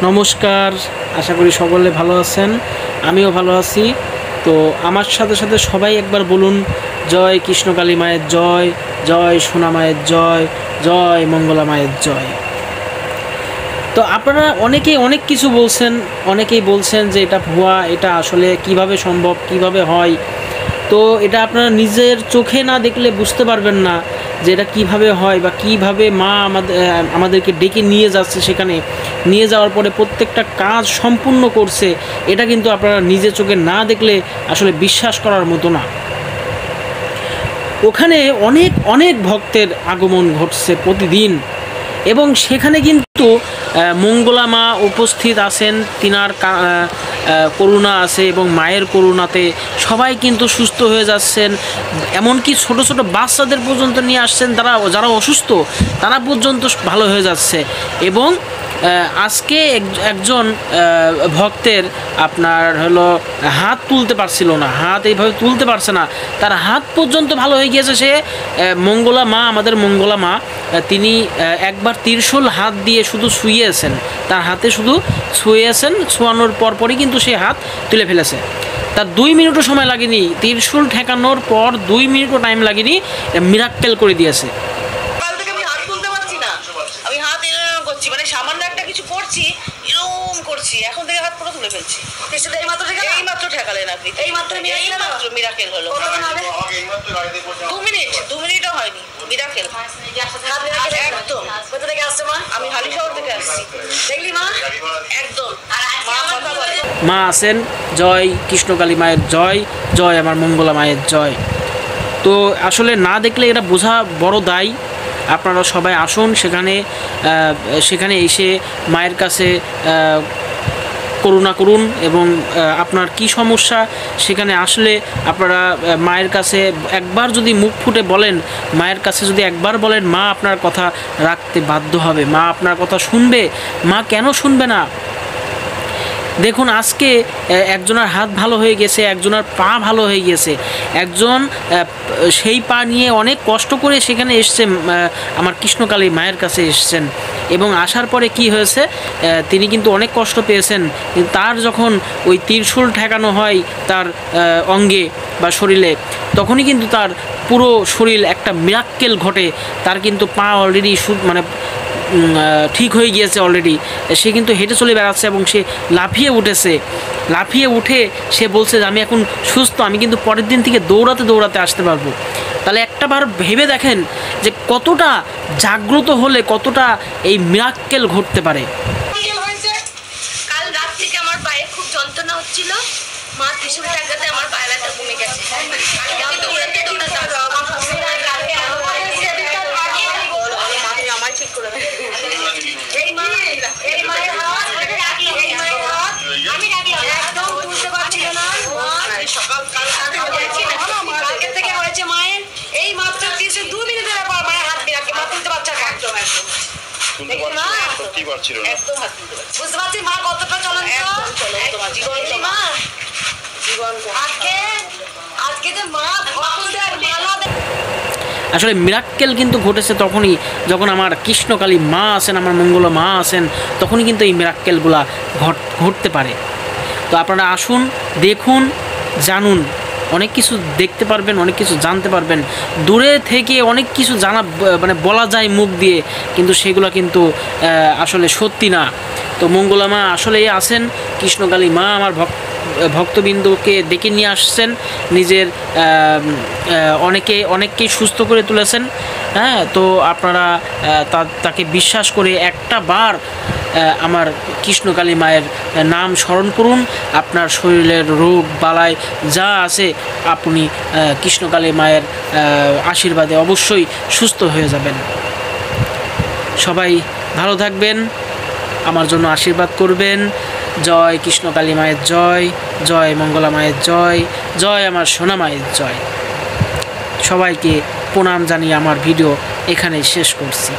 নমস্কার, আশা করি সকলে ভালো আছেন, আমিও ভালো আছি। তো আমার সাথে সাথে সবাই একবার বলুন, জয় কৃষ্ণকালী মায়ের জয়, জয় সোনা মায়ের জয়, জয় মঙ্গলা মায়ের জয়। তো আপনারা অনেকেই অনেক কিছু বলছেন, অনেকেই বলছেন যে এটা ভুয়া, এটা আসলে কিভাবে সম্ভব, কিভাবে হয়। তো এটা আপনারা নিজের চোখে না দেখলে বুঝতে পারবেন না যে এটা কীভাবে হয় বা কিভাবে মা আমাদেরকে ডেকে নিয়ে যাচ্ছে। সেখানে নিয়ে যাওয়ার পরে প্রত্যেকটা কাজ সম্পূর্ণ করছে, এটা কিন্তু আপনারা নিজের চোখে না দেখলে আসলে বিশ্বাস করার মতো না। ওখানে অনেক অনেক ভক্তের আগমন ঘটছে প্রতিদিন, এবং সেখানে কিন্তু মঙ্গলা মা উপস্থিত আছেন, তিনার করুণা আছে এবং মায়ের করুণাতে সবাই কিন্তু সুস্থ হয়ে যাচ্ছেন। এমনকি ছোট ছোট বাচ্চাদের পর্যন্ত নিয়ে আসছেন, যারা অসুস্থ তারা পর্যন্ত ভালো হয়ে যাচ্ছে। এবং আজকে একজন ভক্তের আপনার হলো হাত তুলতে পারছিল না, হাত এইভাবে তুলতে পারছে না, তার হাত পর্যন্ত ভালো হয়ে গিয়েছে। সে মঙ্গলা মা, আমাদের মঙ্গলা মা, তিনি একবার ত্রিশূল হাত দিয়ে শুধু ছুঁয়েছেন, তার হাতে শুধু ছুঁয়েছেন, ছোঁয়ানোর পরপরই কিন্তু সে হাত তুলে ফেলেছে। তার 2 মিনিটও সময় লাগেনি, ত্রিশূল ঠেকানোর পর 2 মিনিটও টাইম লাগেনি, মিরাক্কেল করে দিয়েছে। সামান্য একটা কিছু করছি, এরকম করছি, এখন থেকে হাত পুরো তুলে ফেলছি। এইমাত্র ঠেকালেন আপনি, এইমাত্র মিরাকেল হলো। 2 মিনিটও হয়নি, মিরাকেল একদম। কোথা থেকে আসছে মা? আমি হালিশহর থেকে আসছি। দেখলি মা, একদম মা আছেন। জয় কৃষ্ণকালী মায়ের জয়, জয় আমার মঙ্গলা মায়ের জয়। তো আসলে না দেখলে এটা বোঝা বড় দায়। আপনারা সবাই আসুন, সেখানে এসে মায়ের কাছে করুণা করুন, এবং আপনার কি সমস্যা সেখানে আসলে আপনারা মায়ের কাছে একবার যদি মুখ ফুটে বলেন, মায়ের কাছে যদি একবার বলেন, মা আপনার কথা রাখতে বাধ্য হবে, মা আপনার কথা শুনবে। মা কেন শুনবে না? দেখুন, আজকে একজনের হাত ভালো হয়ে গেছে, একজনের পা ভালো হয়ে গেছে, একজন সেই পা নিয়ে অনেক কষ্ট করে সেখানে এসছে, আমার কৃষ্ণকালী মায়ের কাছে এসছেন। এবং আসার পরে কি হয়েছে, তিনি কিন্তু অনেক কষ্ট পেয়েছেন। কিন্তু তার যখন ওই ত্রিশূল ঠেকানো হয় তার অঙ্গে বা শরীরে, তখনই কিন্তু তার পুরো শরীর একটা মিরাক্কেল ঘটে। তার কিন্তু পা অলরেডি ঠিক হয়ে গিয়েছে অলরেডি। সে কিন্তু হেঁটে চলে বেড়াচ্ছে এবং সে লাফিয়ে উঠে সে বলছে যে আমি এখন সুস্থ, আমি কিন্তু পরের দিন থেকে দৌড়াতে আসতে পারবো। তাহলে একটাবার ভেবে দেখেন যে কতটা জাগ্রত হলে কতটা এই মিরাক্কেল ঘটতে পারে। কাল রাত থেকে আমার পায়ে খুব যন্ত্রণা হচ্ছিল, মা ত্রিশূল ঠেকাতে আমার পায়ে ব্যথা কমে গেছে। ঠিক করে একদম তুলতে পারছিল না, কালকে থেকে হয়েছে মায়ের এই মাত্র 2 মিনিটের ব্যাপার, মায়ের হাত বিরাকে মা তুলতে পারছে না, একদম বুঝতে পারছি মা কতটা চলন্ত মা জীবন। আজকে যে মা আসলে মিরাক্কেল কিন্তু ঘটেছে তখনই যখন আমার কৃষ্ণকালী মা আছেন, আমার মঙ্গলা মা আছেন, তখনই কিন্তু এই মিরাক্কেলগুলা ঘটতে পারে। তো আপনারা আসুন, দেখুন, জানুন, অনেক কিছু দেখতে পারবেন, অনেক কিছু জানতে পারবেন। দূরে থেকে অনেক কিছু বলা যায় মুখ দিয়ে, কিন্তু সেগুলো কিন্তু আসলে সত্যি না। তো মঙ্গলা মা আসলেই আছেন, কৃষ্ণকালী মা আমার ভক্তবৃন্দকে ডেকে নিয়ে আসছেন, নিজের অনেককেই সুস্থ করে তুলেছেন। হ্যাঁ, তো আপনারা তাকে বিশ্বাস করে একটা বার আমার কৃষ্ণকালী মায়ের নাম স্মরণ করুন। আপনার শরীরের রোগ বালাই যা আছে আপনি কৃষ্ণকালী মায়ের আশীর্বাদে অবশ্যই সুস্থ হয়ে যাবেন। সবাই ভালো থাকবেন, আমার জন্য আশীর্বাদ করবেন। জয় কৃষ্ণকালী মায়ের জয়, জয় মঙ্গলা মায়ের জয়, জয় আমার সোনা মায়ের জয়। সবাইকে প্রণাম জানিয়ে আমার ভিডিও এখানেই শেষ করছি।